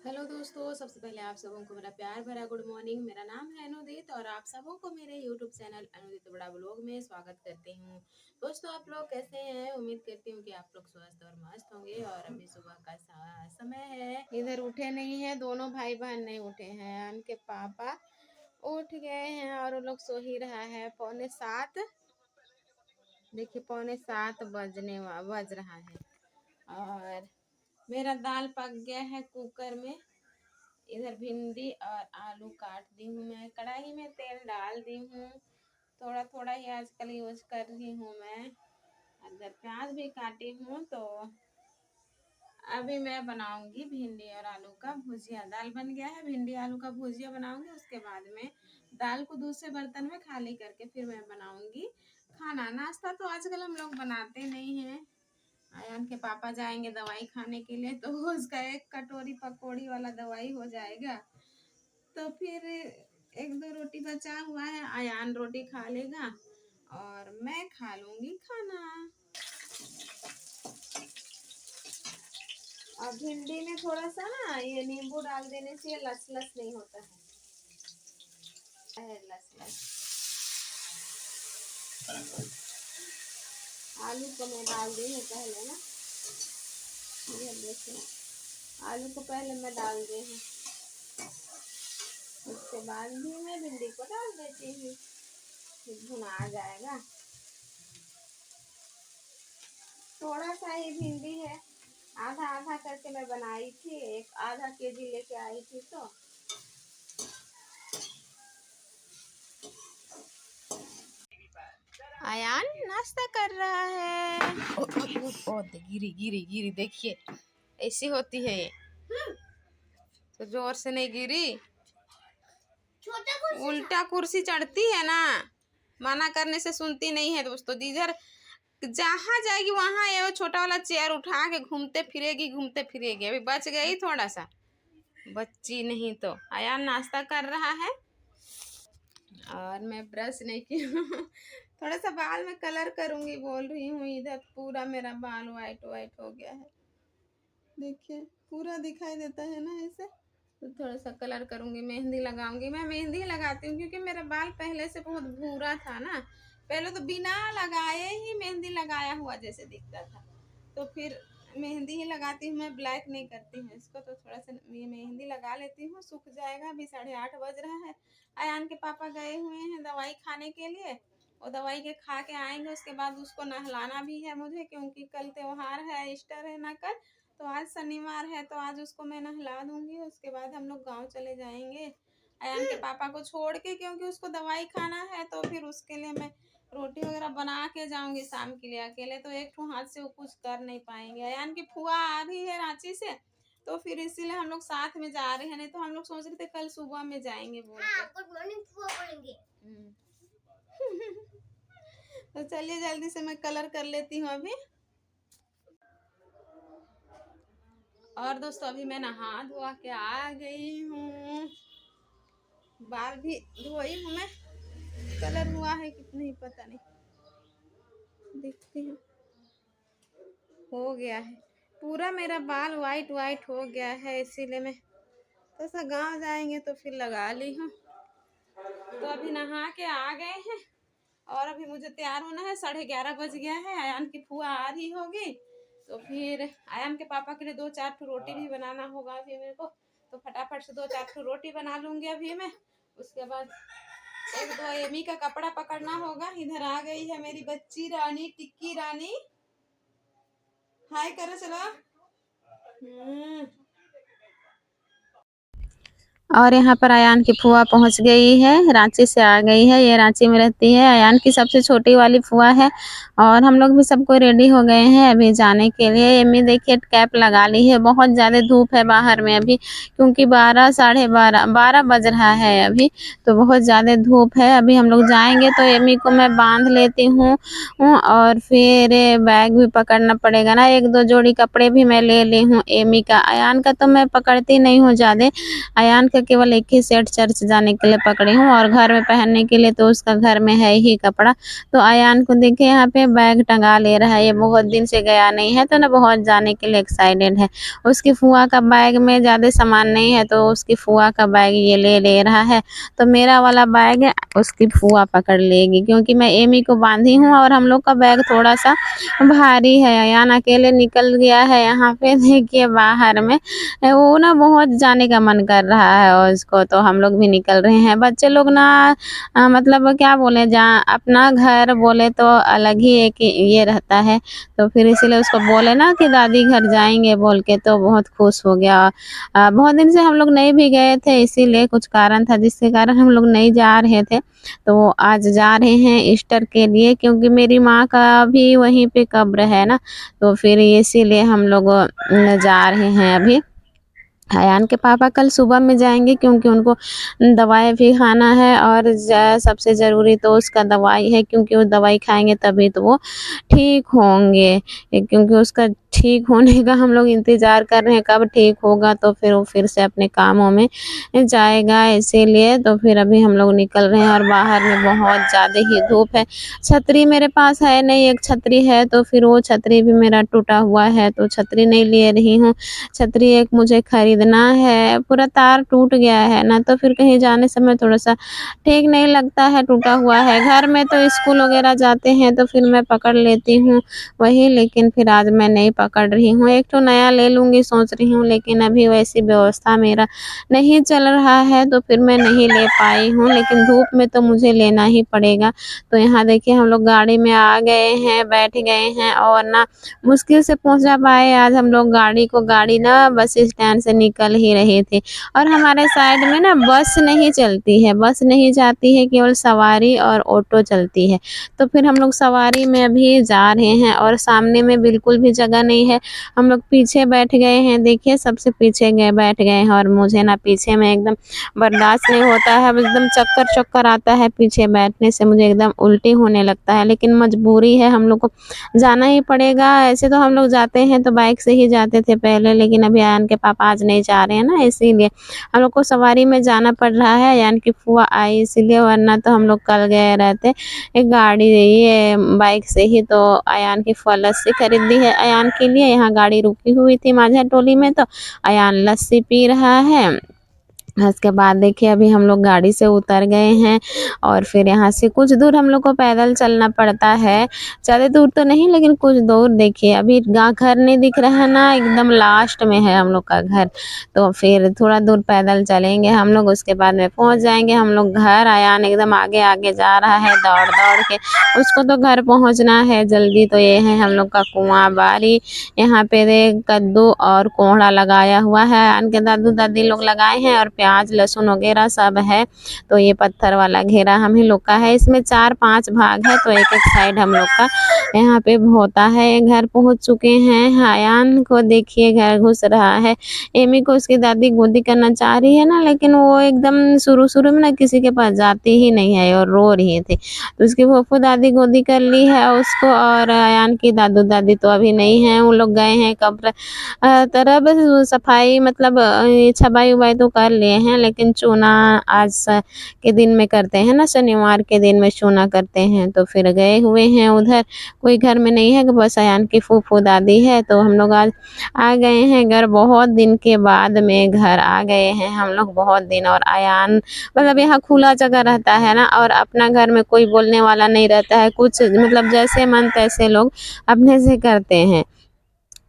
Hello दोस्तों, सबसे पहले आप सबों को मेरा प्यार भरा गुड मॉर्निंग। मेरा नाम है अनुदित और आप सबों को मेरे यूट्यूब चैनल अनुदित बड़ा ब्लॉग में स्वागत करती हूँ। दोस्तों, आप लोग कैसे हैं? उम्मीद करती हूँ कि आप लोग स्वस्थ और मस्त होंगे। और अभी सुबह का समय है, इधर उठे नहीं है, दोनों भाई बहन नहीं उठे हैं। उनके पापा उठ गए हैं और वो लोग सो ही रहा है। 6:45, देखिए 6:45 बज रहा है। और मेरा दाल पक गया है कुकर में। इधर भिंडी और आलू काट दी हूँ। मैं कढ़ाई में तेल डाल दी हूँ, थोड़ा थोड़ा ही आजकल यूज कर रही हूँ मैं। अगर प्याज भी काटी हूँ तो अभी मैं बनाऊंगी भिंडी और आलू का भुजिया। दाल बन गया है, भिंडी आलू का भुजिया बनाऊंगी। उसके बाद में दाल को दूसरे बर्तन में खाली करके फिर मैं बनाऊंगी खाना। नाश्ता तो आजकल हम लोग बनाते नहीं हैं। आयान के पापा जाएंगे दवाई खाने के लिए, तो उसका एक कटोरी पकौड़ी वाला दवाई हो जाएगा। तो फिर एक दो रोटी बचा हुआ है, आयान रोटी खा लेगा और मैं खा लूंगी खाना। और भिंडी में थोड़ा सा ना ये नींबू डाल देने से ये लस लस नहीं होता है, लस लस। आलू को मैं डाल दी हूँ पहले ना, ये देखिए आलू को पहले मैं डाल दी हूँ, उसके बाद भी मैं भिंडी को डाल देती हूँ, फिर भुना जाएगा। थोड़ा सा ही भिंडी है, आधा आधा करके मैं बनाई थी, एक आधा केजी लेके आई थी। तो आयान नाश्ता कर रहा है। ओ गिरी गिरी गिरी, देखिए ऐसी होती है ये, तो जोर से नहीं गिरी। उल्टा कुर्सी चढ़ती है ना, मना करने से सुनती नहीं है। दोस्तों, जिधर जहाँ जाएगी वहां ये छोटा वाला चेयर उठा के घूमते फिरेगी। अभी बच गई थोड़ा सा, बच्ची नहीं तो। आयान नाश्ता कर रहा है और मैं ब्रश नहीं की हूँ। थोड़ा सा बाल में कलर करूंगी बोल रही हूँ। इधर पूरा मेरा बाल वाइट वाइट हो गया है, देखिए पूरा दिखाई देता है ना ऐसे। तो थोड़ा सा कलर करूंगी, मेहंदी लगाऊंगी। मैं मेहंदी लगाती हूँ क्योंकि मेरा बाल पहले से बहुत भूरा था ना। पहले तो बिना लगाए ही मेहंदी लगाया हुआ जैसे दिखता था, तो फिर मेहंदी ही लगाती हूँ मैं, ब्लैक नहीं करती हूँ इसको। तो थोड़ा सा मेहंदी लगा लेती हूँ, सूख जाएगा। अभी 8:30 बज रहा है। आयान के पापा गए हुए हैं दवाई खाने के लिए, और दवाई के खा के आएंगे। उसके बाद उसको नहलाना भी है मुझे, क्योंकि कल त्योहार है, ईस्टर है ना कल, तो आज शनिवार है, तो आज उसको मैं नहला दूंगी। उसके बाद हम लोग गाँव चले जाएंगे आयान के पापा को छोड़ के, क्योंकि उसको दवाई खाना है। तो फिर उसके लिए मैं रोटी वगैरह बना के जाऊंगी शाम के लिए। अकेले तो एक हाथ से वो कुछ कर नहीं पाएंगे। अयान की फुआ आ रही है रांची से, तो फिर इसीलिए हम लोग साथ में जा रहे हैं। नहीं तो हम लोग सोच रहे थे कल सुबह में जाएंगे बोल के। गुड मॉर्निंग फुआ बोलेंगे। तो चलिए जल्दी से मैं कलर कर लेती हूँ अभी। और दोस्तों, अभी मैं नहा धोआ के आ गई हूँ, बाल भी धोई हूँ मैं। कलर हुआ है कि नहीं पता नहीं, देखती हूँ। हो गया है पूरा, मेरा बाल वाइट वाइट हो गया है, इसीलिए मैं तो सा गाँव जाएंगे तो फिर लगा ली हूँ। तो अभी नहा के आ गए हैं और अभी मुझे तैयार होना है। 11:30 बज गया है। आयान की फुआ आ रही होगी, तो फिर आयान के पापा के लिए 2-4 रोटी भी बनाना होगा अभी मेरे को। तो फटाफट से 2-4 रोटी बना लूंगी अभी मैं। उसके बाद 1-2 एमी का कपड़ा पकड़ना होगा। इधर आ गई है मेरी बच्ची रानी, टिक्की रानी। हाय करो चलो। और यहाँ पर आयान की फुआ पहुँच गई है, रांची से आ गई है। ये रांची में रहती है, आयान की सबसे छोटी वाली फुआ है। और हम लोग भी सबको रेडी हो गए हैं अभी जाने के लिए। एम्मी देखिए कैप लगा ली है। बहुत ज़्यादा धूप है बाहर में अभी, क्योंकि 12 बज रहा है अभी, तो बहुत ज़्यादा धूप है। अभी हम लोग जाएंगे तो एम्मी को मैं बांध लेती हूँ, और फिर बैग भी पकड़ना पड़ेगा ना। 1-2 जोड़ी कपड़े भी मैं ले ली हूँ एम्मी का। आयान का तो मैं पकड़ती नहीं हूँ ज़्यादा, आयान के केवल एक ही सेट चर्च जाने के लिए पकड़ी हूँ और घर में पहनने के लिए तो उसका घर में है ही कपड़ा। तो अयान को देखिए यहाँ पे बैग टंगा ले रहा है, ये बहुत दिन से गया नहीं है तो ना बहुत जाने के लिए एक्साइटेड है। उसकी फूआ का बैग में ज़्यादा सामान नहीं है तो उसकी फूआ का बैग ये ले रहा है। तो मेरा वाला बैग उसकी फूआ पकड़ लेगी क्योंकि मैं एमी को बांधी हूँ और हम लोग का बैग थोड़ा सा भारी है। अयान अकेले निकल गया है यहाँ पे देखिए बाहर में, वो ना बहुत जाने का मन कर रहा है और उसको, तो हम लोग भी निकल रहे हैं। बच्चे लोग ना मतलब क्या बोले, जहाँ अपना घर बोले तो अलग ही एक ये रहता है। तो फिर इसीलिए उसको बोले ना कि दादी घर जाएंगे बोल के, तो बहुत खुश हो गया। बहुत दिन से हम लोग नहीं भी गए थे, इसीलिए कुछ कारण था जिसके कारण हम लोग नहीं जा रहे थे। तो आज जा रहे हैं ईस्टर के लिए क्योंकि मेरी माँ का भी वहीं पे कब्र है ना, तो फिर इसीलिए हम लोग जा रहे हैं अभी। अयान के पापा कल सुबह में जाएंगे क्योंकि उनको दवाई भी खाना है और सबसे ज़रूरी तो उसका दवाई है क्योंकि वो दवाई खाएंगे तभी तो वो ठीक होंगे। क्योंकि उसका ठीक होने का हम लोग इंतज़ार कर रहे हैं, कब ठीक होगा तो फिर वो फिर से अपने कामों में जाएगा, इसीलिए तो फिर अभी हम लोग निकल रहे हैं और बाहर में बहुत ज़्यादा ही धूप है। छतरी मेरे पास है नहीं, एक छतरी है तो फिर वो छतरी भी मेरा टूटा हुआ है तो छतरी नहीं ले रही हूँ। छतरी एक मुझे खरीदना है, पूरा तार टूट गया है ना, तो फिर कहीं जाने समय थोड़ा-सा ठीक नहीं लगता है, टूटा हुआ है। घर में तो स्कूल वगैरह जाते हैं तो फिर मैं पकड़ लेती हूँ वही, लेकिन फिर आज मैं नहीं पकड़ रही हूँ। एक तो नया ले लूँगी सोच रही हूँ, लेकिन अभी वैसी व्यवस्था मेरा नहीं चल रहा है तो फिर मैं नहीं ले पाई हूँ, लेकिन धूप में तो मुझे लेना ही पड़ेगा। तो यहाँ देखिए हम लोग गाड़ी में आ गए हैं, बैठ गए हैं और ना मुश्किल से पहुँचा पाए आज हम लोग गाड़ी को। गाड़ी ना बस स्टैंड से निकल ही रहे थे और हमारे साइड में ना बस नहीं चलती है, बस नहीं जाती है, केवल सवारी और ऑटो चलती है। तो फिर हम लोग सवारी में अभी जा रहे हैं और सामने में बिल्कुल भी जगह नहीं है, हम लोग पीछे बैठ गए हैं। देखिए सबसे पीछे गए बैठ गए हैं और मुझे ना पीछे में एकदम बर्दाश्त नहीं होता है, एकदम चक्कर आता है पीछे बैठने से, मुझे एकदम उल्टी होने लगता है, लेकिन मजबूरी है, हम लोग को जाना ही पड़ेगा। ऐसे तो हम लोग जाते हैं तो बाइक से ही जाते थे पहले, लेकिन अभी अयान के पापा आज नहीं जा रहे हैं ना, इसीलिए हम लोग को सवारी में जाना पड़ रहा है। अयान की फूआ आई इसीलिए, वरना तो हम लोग कल गए रहते एक गाड़ी, ये बाइक से ही। तो अयान की फूआ लस्सी खरीदी है अयान के लिए, यहाँ गाड़ी रुकी हुई थी माझा टोली में, तो अयान लस्सी पी रहा है। उसके बाद देखिए अभी हम लोग गाड़ी से उतर गए हैं और फिर यहाँ से कुछ दूर हम लोग को पैदल चलना पड़ता है, ज़्यादा दूर तो नहीं लेकिन कुछ दूर। देखिए अभी घर नहीं दिख रहा है ना, एकदम लास्ट में है हम लोग का घर, तो फिर थोड़ा दूर पैदल चलेंगे हम लोग, उसके बाद में पहुँच जाएंगे हम लोग घर। अयान एकदम आगे आगे जा रहा है दौड़ दौड़ के, उसको तो घर पहुँचना है जल्दी। तो ये है हम लोग का कुआँ बारी, यहाँ पे कद्दू और कोहड़ा लगाया हुआ है, अयान के दादू दादी लोग लगाए हैं और प्याज लहसुन वगैरह सब है। तो ये पत्थर वाला घेरा हम ही लोग का है, इसमें 4-5 भाग है तो एक एक साइड हम लोग का यहाँ पे होता है। घर पहुँच चुके हैं, अयान को देखिए घर घुस रहा है। एमी को उसकी दादी गोदी करना चाह रही है ना, लेकिन वो एकदम शुरू में ना किसी के पास जाती ही नहीं है और रो रही थी, तो उसकी फूफू दादी गोदी कर ली है उसको, और अयान की दादू दादी तो अभी नहीं है, वो लोग गए हैं कब्र तरफ सफाई, मतलब छबाई उबाई तो कर लिए हैं, लेकिन चूना आज के दिन में करते हैं ना, शनिवार के दिन में चूना करते हैं, तो फिर गए हुए हैं उधर। कोई घर में नहीं है, बस अयान की फूफू दादी है। तो हम लोग आज आ गए हैं घर, बहुत दिन के बाद में घर आ गए हैं हम लोग, बहुत दिन। और अयान मतलब यहाँ खुला जगह रहता है ना, और अपना घर में कोई बोलने वाला नहीं रहता है, कुछ मतलब जैसे मन तैसे लोग अपने से करते हैं।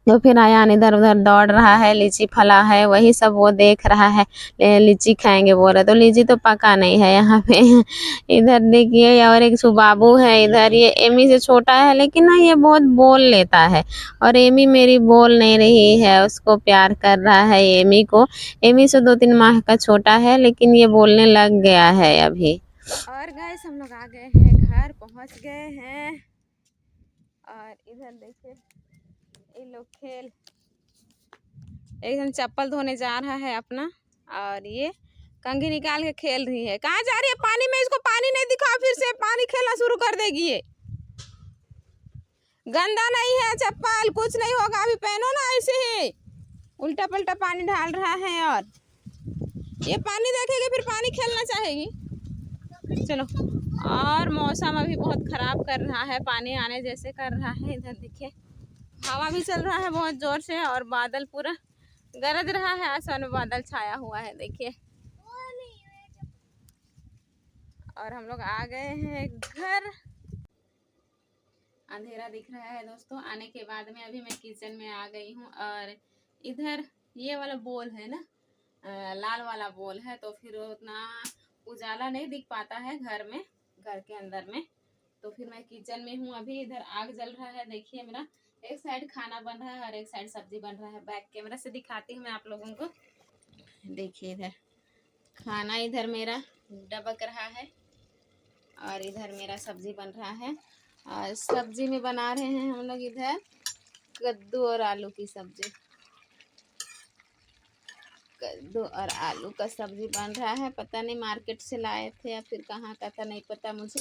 तो फिर अयान इधर उधर दौड़ रहा है, लीची फला है वही सब वो देख रहा है, लीची खाएंगे बोल रहे, तो लीची तो पका नहीं है यहाँ पे इधर देखिए, और एक बाबू है इधर, ये एमी से छोटा है लेकिन ना ये बहुत बोल लेता है, और एमी मेरी बोल नहीं रही है, उसको प्यार कर रहा है एमी को। एमी से 2-3 माह का छोटा है लेकिन ये बोलने लग गया है अभी। और गाइस हम लोग आ गए हैं घर, पहुँच गए हैं, और इधर देखिए ये लोग खेल, एकदम चप्पल धोने जा रहा है अपना, और ये कंघी निकाल के खेल रही है। कहाँ जा रही है पानी में, इसको पानी नहीं दिखाओ, फिर से पानी खेलना शुरू कर देगी ये। गंदा नहीं है चप्पल, कुछ नहीं होगा, अभी पहनो ना, ऐसे ही उल्टा पल्टा पानी डाल रहा है। और ये पानी देखेगी फिर पानी खेलना चाहेगी। चलो। और मौसम अभी बहुत खराब कर रहा है, पानी आने जैसे कर रहा है। इधर देखिए हवा भी चल रहा है बहुत जोर से और बादल पूरा गरज रहा है, आसमान में बादल छाया हुआ है देखिए। और हम लोग आ गए हैं घर। अंधेरा दिख रहा है दोस्तों। आने के बाद में अभी मैं किचन में आ गई हूँ और इधर ये वाला बोल है ना, लाल वाला बोल है, तो फिर उतना उजाला नहीं दिख पाता है घर में, घर के अंदर में। तो फिर मैं किचन में हूँ अभी। इधर आग जल रहा है देखिए मेरा, एक साइड खाना बन रहा है और एक साइड सब्जी बन रहा है। बैक कैमरा से दिखाती हूँ मैं आप लोगों को। देखिए इधर खाना इधर मेरा डबक रहा है और इधर मेरा सब्जी बन रहा है। और सब्जी में बना रहे हैं हम लोग इधर कद्दू और आलू की सब्जी। कद्दू और आलू का सब्जी बन रहा है। पता नहीं मार्केट से लाए थे या फिर कहाँ का था, नहीं पता मुझे।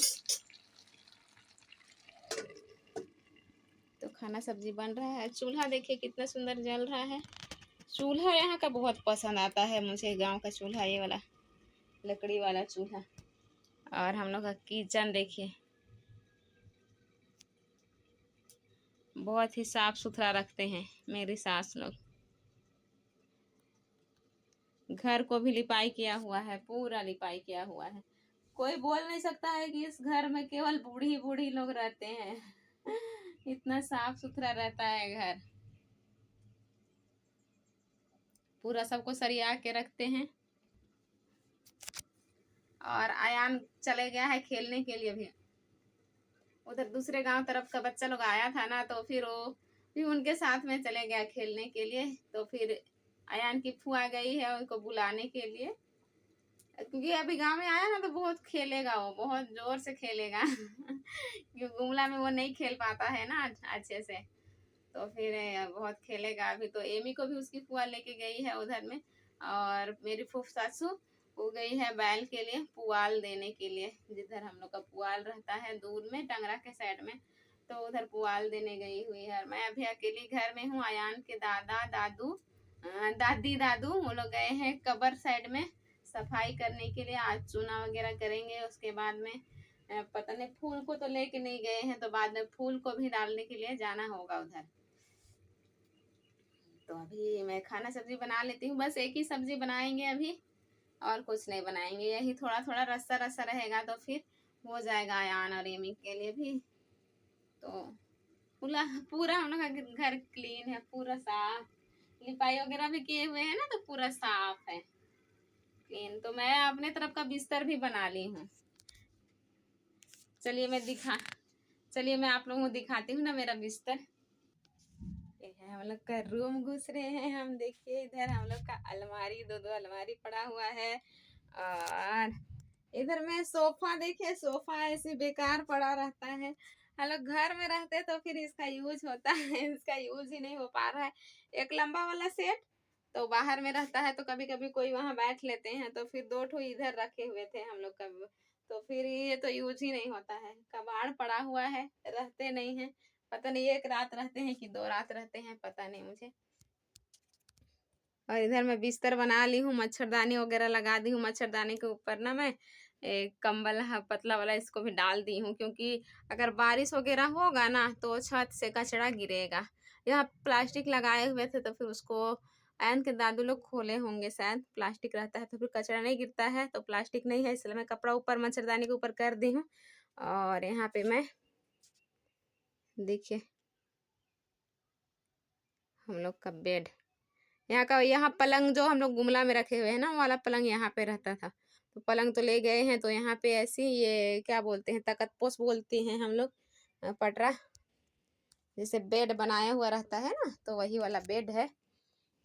तो खाना सब्जी बन रहा है। चूल्हा देखिए कितना सुंदर जल रहा है। चूल्हा यहाँ का बहुत पसंद आता है मुझे, गांव का चूल्हा, ये वाला लकड़ी वाला चूल्हा। और हम लोग का किचन देखिए बहुत ही साफ सुथरा रखते हैं मेरी सास लोग। घर को भी लिपाई किया हुआ है, पूरा लिपाई किया हुआ है। कोई बोल नहीं सकता है कि इस घर में केवल बूढ़ी बूढ़ी लोग रहते हैं। इतना साफ सुथरा रहता है घर, पूरा सबको सरिया के रखते हैं। और आयान चले गया है खेलने के लिए भी। उधर दूसरे गांव तरफ का बच्चा लोग आया था ना, तो फिर वो भी उनके साथ में चले गया खेलने के लिए। तो फिर आयान की फूआ गई है उनको बुलाने के लिए, क्योंकि अभी गांव में आया ना तो बहुत खेलेगा, वो बहुत जोर से खेलेगा। क्योंकि गुमला में वो नहीं खेल पाता है ना अच्छे से, तो फिर बहुत खेलेगा अभी। तो एमी को भी उसकी फुआ लेके गई है उधर में। और मेरी फूफ सासू वो गई है बैल के लिए पुआल देने के लिए, जिधर हम लोग का पुआल रहता है दूर में टंगरा के साइड में, तो उधर पुआल देने गई हुई है। मैं अभी अकेली घर में हूँ। आयान के दादा दादू दादी दादू वो लोग गए हैं कबर साइड में सफाई करने के लिए। आज चूना वगैरह करेंगे, उसके बाद में पता नहीं फूल को तो लेके नहीं गए हैं, तो बाद में फूल को भी डालने के लिए जाना होगा उधर। तो अभी मैं खाना सब्जी बना लेती हूँ, बस एक ही सब्जी बनाएंगे अभी और कुछ नहीं बनाएंगे। यही थोड़ा थोड़ा रस्सा रस्सा रहेगा तो फिर हो जाएगा आयान और एमी के लिए भी। तो पूरा पूरा हम लोग का घर क्लीन है, पूरा साफ, लिपाई वगैरह भी किए हुए हैं ना, तो पूरा साफ है क्लीन। तो मैं अपने तरफ का बिस्तर भी बना ली हूँ। चलिए मैं आप लोगों को दिखाती हूँ ना मेरा बिस्तर। ये है हम लोग का रूम, घुस रहे हैं हम। देखिए इधर हम लोग का अलमारी, दो दो अलमारी पड़ा हुआ है। और इधर में सोफा, देखिए सोफा ऐसे बेकार पड़ा रहता है। हम लोग घर में रहते तो फिर इसका यूज होता है, इसका यूज ही नहीं हो पा रहा है। एक लंबा वाला सेट तो बाहर में रहता है, तो कभी कभी कोई वहां बैठ लेते हैं, तो फिर दो ठो इधर रखे हुए थे हम लोग का, तो फिर ये तो यूज ही नहीं होता है। कबाड़ पड़ा हुआ है, रहते नहीं है। पता नहीं एक रात रहते हैं कि 2 रात रहते हैं, पता नहीं मुझे। और इधर मैं बिस्तर बना ली हूँ, मच्छरदानी वगैरह लगा दी हूँ। मच्छरदानी के ऊपर ना मैं एक कंबल पतला वाला इसको भी डाल दी हूँ, क्योंकि अगर बारिश वगैरह होगा ना तो छत से कचरा गिरेगा। यहाँ प्लास्टिक लगाए हुए थे, तो फिर उसको आयन के दादू लोग खोले होंगे शायद। प्लास्टिक रहता है तो फिर कचरा नहीं गिरता है, तो प्लास्टिक नहीं है इसलिए मैं कपड़ा ऊपर मच्छरदानी के ऊपर कर दी हूँ। और यहाँ पे मैं देखिए हम लोग का बेड, यहाँ पलंग जो हम लोग गुमला में रखे हुए हैं ना, वाला पलंग यहाँ पे रहता था। तो पलंग तो ले गए हैं, तो यहाँ पे ऐसी ये क्या बोलते हैं, तकतपोस बोलते हैं हम लोग, पटरा जैसे बेड बनाया हुआ रहता है ना, तो वही वाला बेड है।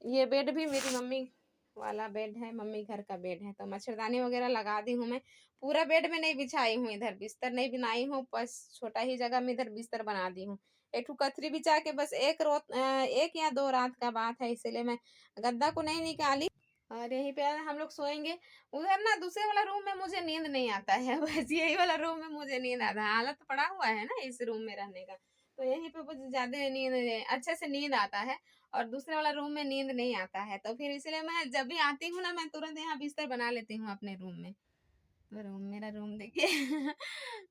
ये बेड भी मेरी मम्मी वाला बेड है, मम्मी घर का बेड है। तो मच्छरदानी वगैरह लगा दी हूँ मैं। पूरा बेड में नहीं बिछाई हूँ, इधर बिस्तर नहीं बनाई हूँ, बस छोटा ही जगह में इधर बिस्तर बना दी हूँ। एक ठो कथरी बिछा के बस एक या 2 रात का बात है, इसीलिए मैं गद्दा को नहीं निकाली। और यहीं पे हम लोग सोएंगे। उधर ना दूसरे वाला रूम में मुझे नींद नहीं आता है, बस यही वाला रूम में मुझे नींद आता है। हालत पड़ा हुआ है ना इस रूम में रहने का, तो यहीं पे मुझे ज्यादा नींद, अच्छे से नींद आता है। और दूसरे वाला रूम में नींद नहीं आता है, तो फिर इसलिए मैं जब भी आती हूँ ना, मैं तुरंत यहाँ बिस्तर बना लेती हूँ अपने रूम में। तो मेरा रूम देखिए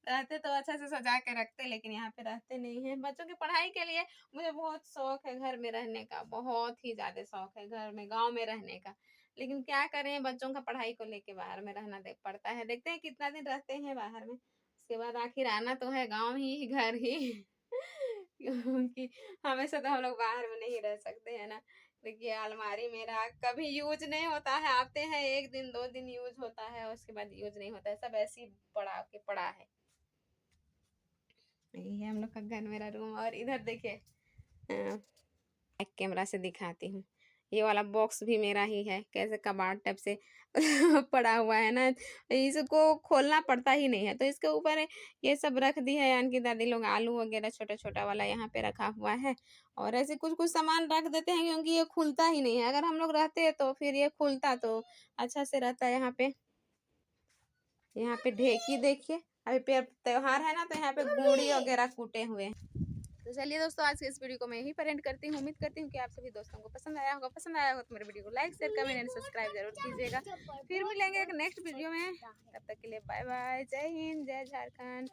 रहते तो अच्छा से सजा के रखते, लेकिन यहाँ पे रहते नहीं हैं। बच्चों की पढ़ाई के लिए मुझे बहुत शौक है घर में रहने का, बहुत ही ज्यादा शौक है घर में, गांव में रहने का। लेकिन क्या करें, बच्चों का पढ़ाई को लेके बाहर में रहना पड़ता है। देखते हैं कितना दिन रहते हैं बाहर में, उसके बाद आखिर आना तो है गाँव ही, घर ही क्योंकि हमेशा तो हम लोग बाहर में नहीं रह सकते है ना। देखिए अलमारी मेरा कभी यूज नहीं होता है, आते हैं 1 दिन 2 दिन यूज होता है, उसके बाद यूज नहीं होता है, सब ऐसे ही पड़ा के पड़ा है। यही है हम लोग का घर, मेरा रूम। और इधर देखिए बैक कैमरा से दिखाती हूँ, ये वाला बॉक्स भी मेरा ही है, कैसे कबाड़ टाइप से पड़ा हुआ है ना, इसको खोलना पड़ता ही नहीं है, तो इसके ऊपर ये सब रख दी है यानी कि दादी लोग, आलू वगैरह छोटा छोटा वाला यहाँ पे रखा हुआ है। और ऐसे कुछ कुछ सामान रख देते हैं, क्योंकि ये खुलता ही नहीं है। अगर हम लोग रहते हैं तो फिर ये खुलता तो अच्छा से रहता है। यहाँ पे ढेकी देखिए, अभी त्योहार है ना, तो यहाँ पे गुड़ी वगैरह कूटे हुए हैं। तो चलिए दोस्तों, आज के इस वीडियो को मैं यहीं पर एंड करती हूँ। उम्मीद करती हूँ कि आप सभी दोस्तों को पसंद आया होगा। पसंद आया होगा तो मेरे वीडियो को like share comment and subscribe जरूर कीजिएगा। फिर मिलेंगे एक नेक्स्ट वीडियो में, तब तक के लिए बाय बाय, जय हिंद, जय झारखंड।